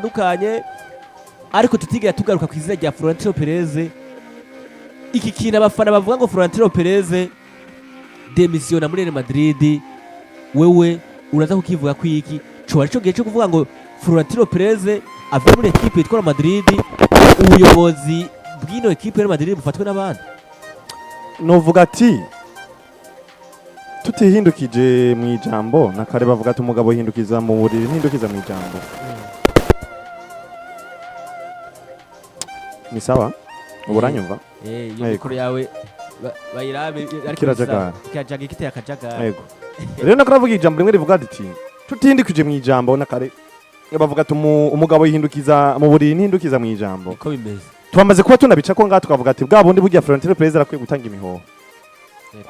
dukanye ariko tutigera tugaruka ku izina rya Frorentino Perez. Iki kintu abafana bavuga ngo Frorentino Perez demisiona muri Real Madrid, wewe uraza kukivuga ko iki cyo ari cyo gihe cyo kuvuga ngo Frorentino Perez ave muri equipe yitwa Madrid, ubuyobozi bw'ino equipe ya Madrid bufatwe n'abandi? Novuga ati tutihindukije mu ijambo nakare bavuga ati umugabo hindukiza mu buriri hindukiza mu ijambo. Ni sawa uburanyumva? Iyo mikoro yawe bayirabe ariko kirajaga kiteye akajaga. Yego. Rero nakaravuga ijambo rimwe rivuga ati tutihindukije mu ijambo nakare bavuga ati umugabo yihindukiza mu buriri hindukiza mu ijambo. Uko bimeze twamaze kuba tunabica ko ngaha tukavuga ati bwa bundi burya Frorentino Perez arakwiye gutanga imihoho.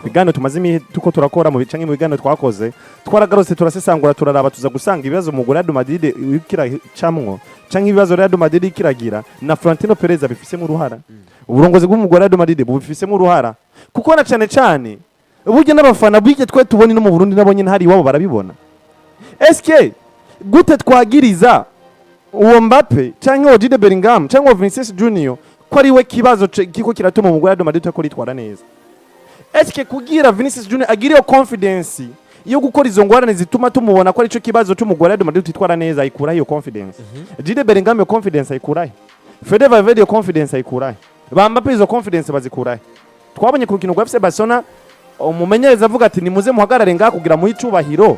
Bigano tumaze tuko turakora mu bicange mu bigano twakoze twaragarose turasesangura turaraba tuza gusanga ibibazo mu Real Madrid ikira camwo canke ibibazo Real Madrid ikiragira na Frorentino Perez abifisemo uruhara. Uburongozi bw'umugore wa Real Madrid bufisemo uruhara kuko na cyane burya n'abafana bw'ike twe tubone no mu Burundi nabonye ntari iwabo barabibona. SK gute twagiriza uwo Mbappe canke Gihe Bellingham canke Vinicius Junior ko ari we kibazo kiko kiratuma umugore wa Real Madrid ko litwara neza? Eske kugira Vinicius Junior agiriyo confidence yo gukora izo ngwarane zituma tumubona ko ari cyo kibazo cy'umugore wa Madrid twitwara neza ayikura iyo confidence. Gihe Bellingham yo confidence ayikura. Fede Valverde yo confidence ayikura. Bamba izo confidence bazikura. Twabonye ku rukino rwa FC Barcelona umumenyereza avuga ati nimuze muhagarare ngaha kugira mu icubahiro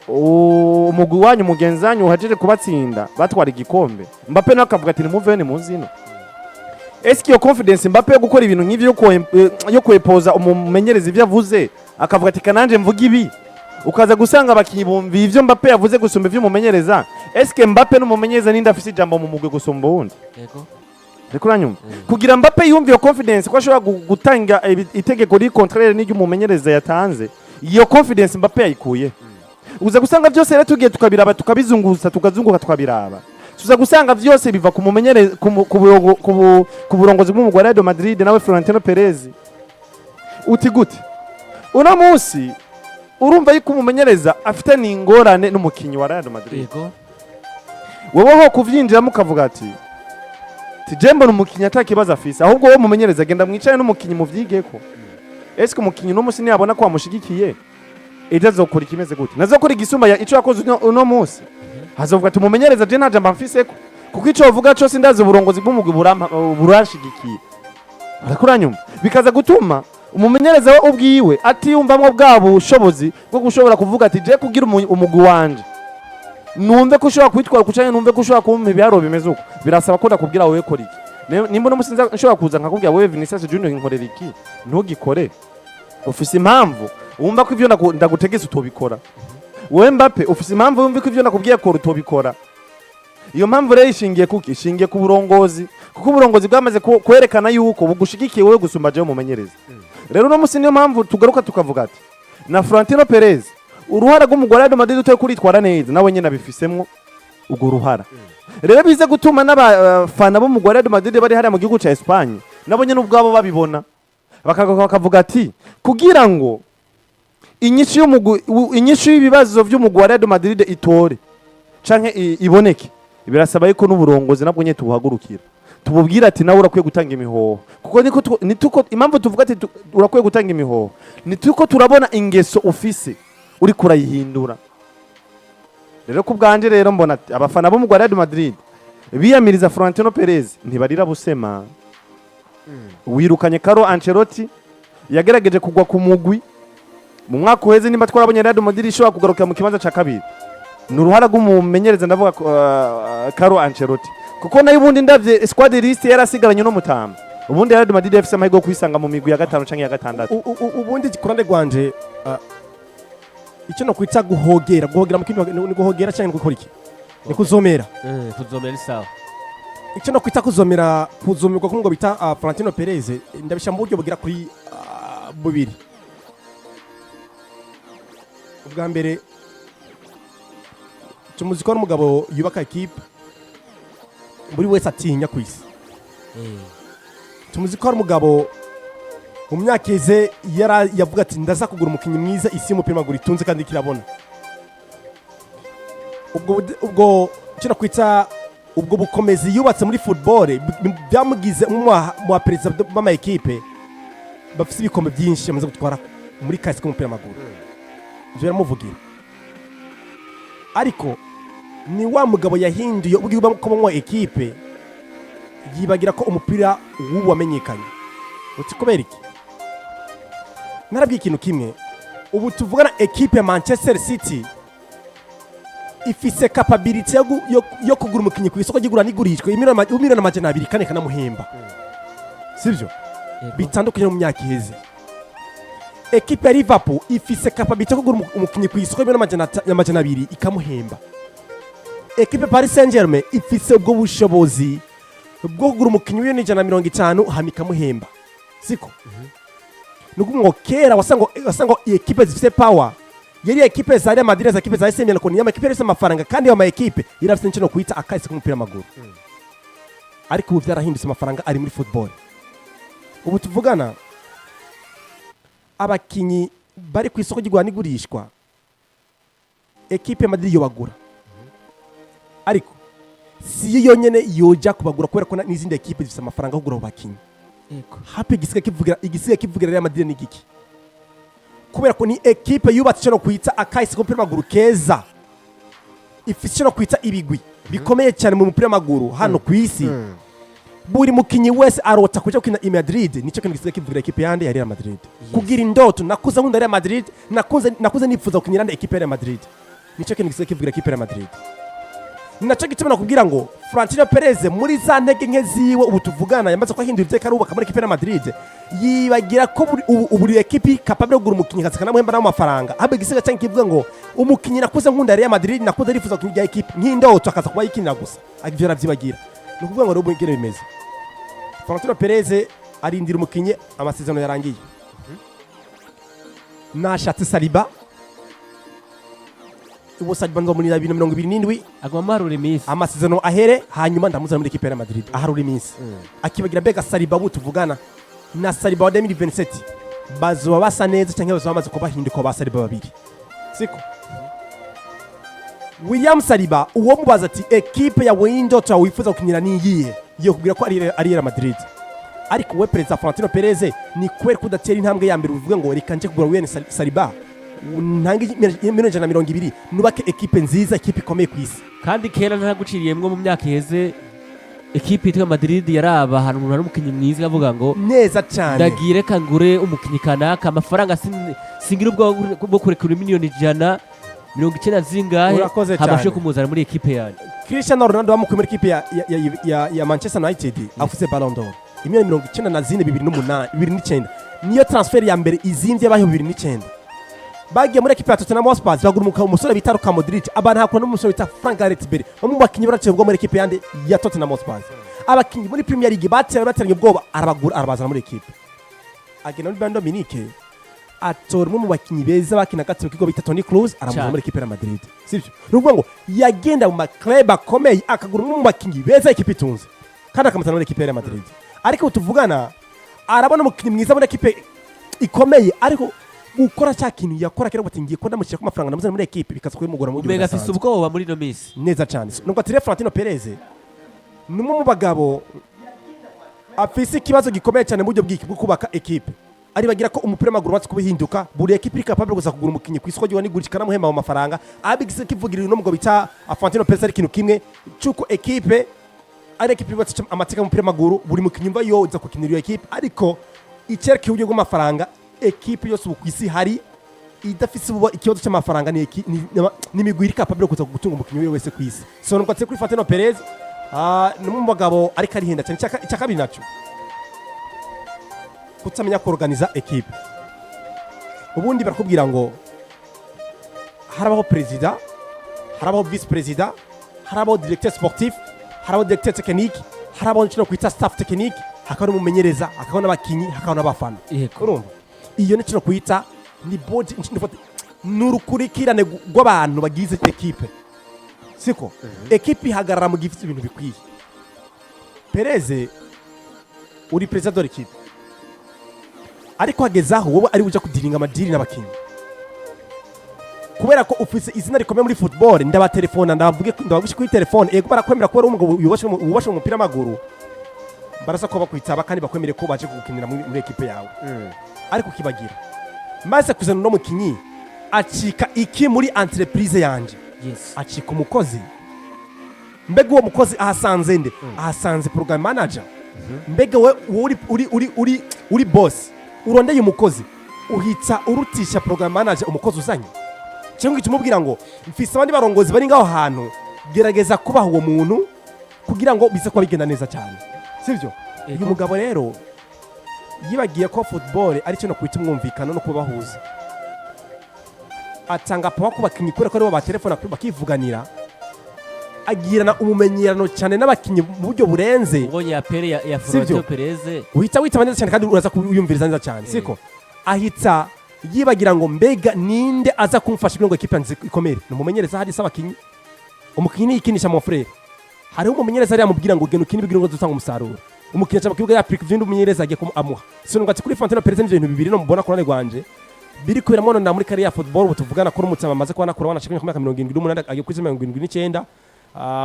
umugwi wanyu mugenzanyu uhajeje kubatsinda batwara igikombe. Mbappe nakavuga ati nimuve ni muzino. Eski yo confidence Mbappe yo gukora ibintu nk'ivyo yo kwepoza umumenyereza ivyo avuze akavuga ati kananje mvuga ibi ukaza gusanga abakinyi bumva ivyo Mbappe yavuze gusumba ivyo umumenyereza. Eske Mbappe n'umumenyereza ninda afise ijambo mu mugwe gusumba wundi? Yego. Reko uranyumva kugira Mbappe yumva iyo confidence ko ashobora gutanga itegeko ri contraire n'iryo umumenyereza yatanze, iyo confidence Mbappe yayikuye. Uza gusanga byose rero tugiye tukabiraba tukabizunguza tukazunguka tukabiraba tuza gusanga byose biva ku mumenyereza ku burongozi bw'umugore wa Real Madrid nawe Frorentino Perez. Uti gute una munsi urumva yuko umumenyereza afite n'ingorane n'umukinyi wa Real Madrid? Yego. Wewe ho kuvyinjira mukavuga ati tijembo n'umukinyi atakibaza afise ahubwo wo mumenyereza agenda mwicaye n'umukinyi muvyigeko. Eske umukinyi no musi niyabona ko amushigikiye itazokora ikimeze gute? Nazokora igisumba ya ico yakoze uno munsi hazovuga ati mumenyereza je ntaje mbamfiseko kuko ico uvuga cyo sindaze uburongozi bw'umugwi burashigikiye. Arakuranyuma bikaza gutuma umumenyereza we ubwiwe atiyumvamwe bwabo ubushobozi bwo gushobora kuvuga ati je kugira umugwi wanje numve ko ushobora kwitwara kucanye numve ko ushobora kumpa ibyaro bimeze uko birasaba ko ndakubwira wowe kora iki. Nimba no musinza nshobora kuza nkakubwira wowe Vinicius Junior nkorera iki ntugikore ufise impamvu wumva ko ivyo ndagutegetse utobikora. Wewe Mbappe ufise impamvu wumva ko ivyo nakubwiye ko utobikora. Iyo mpamvu rero ishingiye kuki? Ishingiye ku burongozi kuko uburongozi bwamaze kwerekana yuko bugushigikiye wowe gusumba je umumenyereza. Rero no musi niyo mpamvu tugaruka tukavuga ati na Frorentino Perez uruhara rw'umugore wa Real Madrid utaye kuritwara neza nawe nyene abifisemwo ugo ruhara. Rero bize gutuma n'abafana b'umugore wa Real Madrid bari hari mu gihugu ca Espagne nabo nyene ubwabo babibona bakavuga ati kugira ngo inyishu y'ibibazo by'umugwi wa Real Madrid itore canke iboneke birasaba yuko n'uburongozi nabwo nyene tubuhagurukira tububwira ati nawe urakwiye gutanga imihoho kuko nituko impamvu tuvuga ati urakwiye gutanga imihoho nituko turabona ingeso ufise uri kurayihindura. Rero kubwanje rero mbona abafana bo mu Real Madrid biyamiriza Frorentino Perez ntibarira busema. Wirukanye Carlo Ancelotti yagerageje kugwa ku mugwi mu mwaka uheze nimba twarabonye Real Madrid ishobora kugaruka mu kibanza ca kabiri n'uruhara rw'umumenyereza ndavuga Carlo Ancelotti kuko nayo ubundi ndavye squad list yarasigaranye no mutamba ubundi Real Madrid yafise amahirwe yo kwisanga mu migwi ya gatanu canke ya gatandatu. Ubundi kurande gwanje icyo no kwita guhogera mu kintu ni guhogera cyane gukora iki ni kuzomera kuzomera sawa. Icyo no kwita kuzomerwa ko ngo bita Frorentino Perez ndabisha mu buryo bugira kuri bubiri. Ubwa mbere tumuzi ko ari umugabo yubaka equipe buri wese atinya kwisi. Tumuzi ko ari umugabo mu myaka ize yavuga ati ndaza kugura umukinyi mwiza isi y'umupira w'amaguru itunze kandi kirabona. Ubwo kino kwita ubwo bukomezi yubatse muri football byamugize mu perezida b'ama ekipe bafite ibikombe byinshi amaze gutwara muri kahise k'umupira w'amaguru ibyo biramuvugira ariko ni wa mugabo yahinduye ubwo yubakomwa ekipe yibagira ko umupira w'ubu wamenyekanye uti kubera iki narabwiye ikintu kimwe ubu tuvugana ekipe ya Manchester City ifise capability yo kugura umukinyi ku isoko ry'igura n'igurishwa imiliyoni amajana abiri kane kanamuhemba sivyo bitandukanye mu myaka iheze ekipe ya Liverpool ifise capability yo kugura umukinyi ku isoko imiliyoni amajana abiri ikamuhemba ekipe Paris Saint-Germain ifise ubwo bushobozi bwo kugura umukinyi w'ibihumbi 150 hama ikamuhemba siko nuko kera wasanga ekipe zifise power yari ekipe za Real Madrid za ekipe za AC Milan ko niyo ekipe yose amafaranga kandi yo ma ekipe irafite n'icyo kwita akahise k'umupira w'amaguru ariko ubu byarahindutse amafaranga ari muri football ubu tuvugana abakinyi bari ku isoko ry'igura n'igurishwa ekipe ya Madrid yobagura ariko si yo nyene yoja kubagura kubera ko n'izindi ekipe zifite amafaranga yo kugura abakinyi hapi igisiga kivugira Real Madrid ni giki kubera ko ni ekipe yubatse cyo kwita akahise k'umupira w'amaguru keza ifite cyo kwita ibigwi bikomeye cyane mu mupira w'amaguru hano ku isi buri mukinyi wese arota kuja kina i Madrid nico kintu gisiga kivugira ekipe yande ya Real Madrid kugira indoto nakuza nkunda Real Madrid nakuza nifuza kunyira ekipe ya Real Madrid nico kintu gisiga kivugira ekipe ya Real Madrid ninacho gituma nakubwira ngo Frorentino Perez muri za ntege nke ziwe ubu tuvugana yamaze kwahindura iteka rubaka muri ekipe ya Madrid yibagira ko buri ekipe capable yo kugura umukinyi katsika namuhemba n'amafaranga habe gisiga cyangwa kivuga ngo umukinyi nakuze nkunda Real Madrid nakuze rifuza kunyira ekipe nk'indoto akaza kuba yikinira gusa agivyo ravyibagira nukuvuga ngo rubu ngene bimeze Frorentino Perez arindira umukinyi amasezerano yarangiye nashatse Saliba ubu Saliba ngo muri 2027 agoma marura iminsi amasezerano ahere hanyuma ndamuzana muri ekipe ya Madrid aharura iminsi akibagira bega Saliba butuvugana na Saliba wa 2027 bazoba basa neza cyangwa bazoba bamaze kubahinduka ba Saliba babiri siko William Saliba uwo mubaza ati ekipe ya Windows wifuza kukinira ni yihe yo kubwira ko ari Real Madrid ariko we perezida Frorentino Perez ni kwera kudatera intambwe ya mbere uvuga ngo reka nje kugura William Saliba ntangi 120 nubake ekipe nziza ekipe ikomeye ku isi kandi kera ntaguciriyemwe mu myaka iheze ekipe yitwa Madrid yaraba ahantu umuntu ari umukinyi mwiza yavuga ngo neza cyane ndagire kangure umukinyi kanaka amafaranga singira ubwo kurekura miliyoni 190 zingahe habashe kumuzana muri ekipe yanyu Cristiano Ronaldo bamukuye muri ekipe ya Manchester United afuse Ballon d'Or imiliyoni 94 2009 niyo transfer ya mbere izimvye baho 2009 bagiye muri ekipe ya Tottenham Hotspur bagura umusore bita Luka Modric abantu hakora n'umusore bita Frank Gareth Bale bamwe bakinyi baraciye ubwo muri ekipe yande ya Tottenham Hotspur abakinyi muri Premier League bateranye ubwoba arabazana muri ekipe agena muri Bayern Munich atora mu bakinyi beza bakina gatatu kigo bita Toni Kroos aramuza muri ekipe ya Madrid sivyo nuvuga ngo yagenda mu club akomeye akagura mu bakinyi beza ekipe itunze kandi akamuzana muri ekipe ya Madrid ariko tuvugana arabona umukinyi mwiza muri ekipe ikomeye ariko ukora cya kintu yakora kera batingiye ko ndamushyira ku mafaranga ndamuzana muri ekipe bikazwe mugura mu mega afise ubwoba muri no miss neza cyane nubwo atire Frorentino Perez numwe mu bagabo afise ikibazo gikomeye cyane mu buryo bwo kubaka ekipe ari bagira ko umupira w'amaguru watse kubihinduka buri ekipe iri capable gusa kugura umukinyi ku isoko ry'wani gurika namuhemba mu mafaranga abigise kivugirira no mugabo bita Frorentino Perez ari kintu kimwe cyuko ekipe ari ekipe yubatse amateka mu mupira w'amaguru buri mukinyi mba yoza kukinira iyo ekipe ariko icereke uburyo bw'amafaranga ekipe yose ubu kwisi hari idafise ikibazo cy'amafaranga ni imigwi iri capable kuza gutunga umukinyi wese kwisi so nuko atse kuri Frorentino Perez n'umwe bagabo ariko ari henda cyane cyakabiri naco kutamenya ko organiza ekipe ubundi barakubwira ngo harabaho president harabaho vice president harabaho directeur sportif harabaho directeur technique harabaho n'icyo kwita staff technique hakaba n'umumenyereza hakaba n'abakinyi hakaba n'abafana urumva iyo n'icyo kwita ni board n'urukurikirane rw'abantu bagize ekipe siko ekipe ihagarara mu gifite ibintu bikwiye Perez uri president d'equipe ariko hagezaho wowe ari uja kudiringa amadiri n'abakinyi kubera ko ufise izina rikomeye muri football ndabatelefona ndabavugisha kuri telefone ego barakwemera ko ari umugabo wubashe mu mupira w'amaguru barasa ko bakwitaba kandi bakwemere ko baje kugukinira muri ekipe yawe ariko kibagira maze kuzana no mukinyi acika iki muri entreprise yanje acika umukozi mbega uwo mukozi ahasanze nde ahasanze program manager mbega we uri boss urondeye umukozi uhitsa urutisha program manager umukozi uzanye cyangwa ikimubwira ngo mfise abandi barongozi bari ngaho hantu gerageza kubaha uwo muntu kugira ngo bize kuba bigenda neza cyane sivyo uyu mugabo rero yibagiye ko football ari cyo no kwita umwumvikano no kubahuza atanga pawa kubakinyi kure ko aribo ba telefone bakivuganira agirana umumenyerano cyane n'abakinyi mu buryo burenze ubonye ya pere ya Frorentino Perez uhita witaba neza cyane kandi uraza kuyumviriza neza cyane siko ahitsa yibagira ngo mbega ninde aza kumfasha ngo equipe yanze ikomere numumenyereza hari sabakinyi umukinyi yikinisha mu frere hari umumenyereza ari amubwira ngo genu ukini bigire ngo dutanga umusaruro umukinyi cyaba kibuga ya pick vindi umumenyereza agiye amuha sino ngati kuri Frorentino Perez n'ibintu bibiri no mubona korane gwanje biri kubera mono na muri kariya football butuvugana ko umutsama amaze kubana ko wanashaka ku 78 agiye kuri 79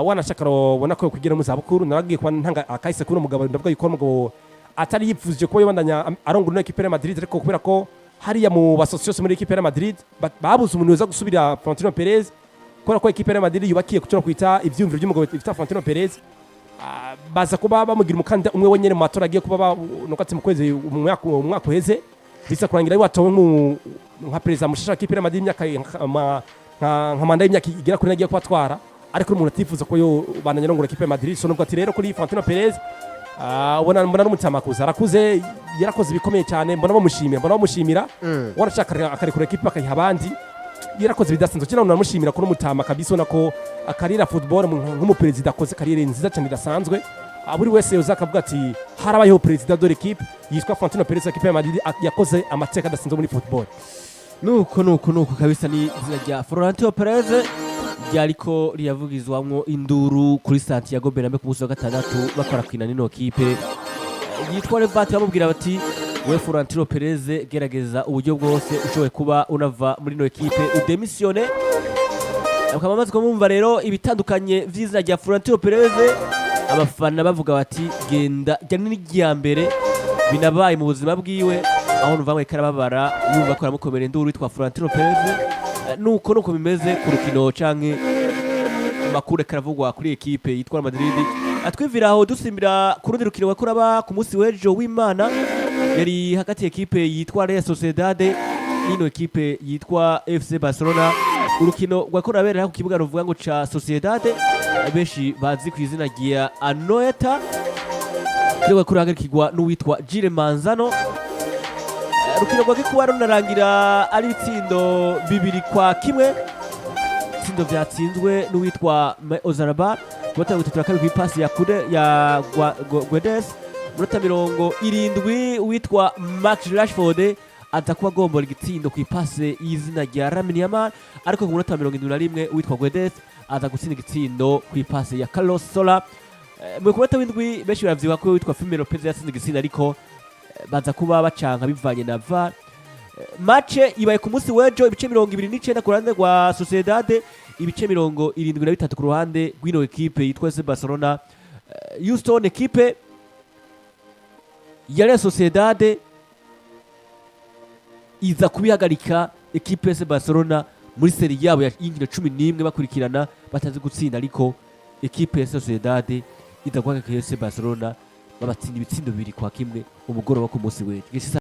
wanashakaro bona ko kugira mu zabukuru naragiye kwa ntanga akahise kuri umugabo ndavuga yuko umugabo atari yipfuje ko yobandanya arongura no equipe ya Madrid ariko kubera ko hariya mu basosiyose muri equipe ya Madrid babuze umuntu uza gusubira Frorentino Perez kubera ko equipe ya Madrid yubakiye kucyo kwita ivyumviro by'umugabo bifita Frorentino Perez baza kuba bamugira umukandida umwe wenyene mu matora agiye kuba nokatse mu kwezi umwaka uheze bisa kurangira watowe nka perezida mushasha equipe ya Madrid imyaka nka manda y'imyaka igera kuri nagiye kubatwara ariko umuntu atifuza ko yo bananye ngo equipe ya Madrid so nubwo ati rero kuri Frorentino Perez mbona n'umutsama kuza arakuze yarakoze bikomeye cyane mbona bamushimira warashaka akarekura equipe akayiha abandi yarakoze bidasanzwe cyane namushimira ko n'umutama kabisa nako akarira football nk'umuperezida akoze kariyeri nziza cyane idasanzwe buri wese uzakavuga ati harabayeho perezida de l'équipe yitwa Frorentino Perez equipe ya Madrid yakoze amateka adasanzwe muri football nuko kabisa ni izina rya Frorentino Perez ryariko riyavugizwamwo induru kuri Santiago Bernabeu ku munsi wa gatandatu bakora kwina nino kipe yitwa Levante bamubwira bati we Frorentino Perez gerageza uburyo bwose ushoboye kuba unava muri no equipe udemisione akaba amaze kumumva rero ibitandukanye vy'izina rya Frorentino Perez abafana bavuga bati genda jyana n'igiya mbere binabaye mu buzima bwiwe aho numva karababara yumva ko aramukomera induru witwa Frorentino Perez nuko bimeze ku rukino canke makuru karavugwa kuri equipe yitwa Madrid atwiviraho dusimbira ku rundi rukino wakuraba ku munsi w'ejo w'Imana yari hagati equipe yitwa Real Sociedad n'ino equipe yitwa FC Barcelona urukino rwakorabera ku kibuga ruvuga ngo ca Sociedad benshi bazi ku izina rya Anoeta ryo kurangirwa n'uwitwa Gihe Manzano rukino rwake kuba runarangira ari ibitsindo 2-1 ibitsindo vyatsinzwe n'uwitwa Ozaraba kubata gutatu kabiri kw'ipasi ya Guedes munota 70 uwitwa Max Rashford aza kuba gombora igitsindo kw'ipasi y'izina rya Lamine Yamal ariko ku munota 71 uwitwa Guedes aza gutsinda igitsindo kw'ipasi ya Carlos Sola mu kubata w'indwi benshi baravyiba ko witwa Firmino Lopez yatsinze igitsindo ariko baza kuba bacanka bivanye na VAR match ibaye ku munsi w'ejo ibice 29 ku ruhande rwa Sociedad ibice 73 ku ruhande rw'ino equipe yitwa FC Barcelona Houston equipe ya Real Sociedad iza kubihagarika equipe FC Barcelona muri seri yabo y'inkino 11 bakurikirana batazi gutsinda ariko equipe ya Sociedad iza guhagarika FC Barcelona babatsinda ibitsindo 2-1 umugoroba ku munsi w'ejo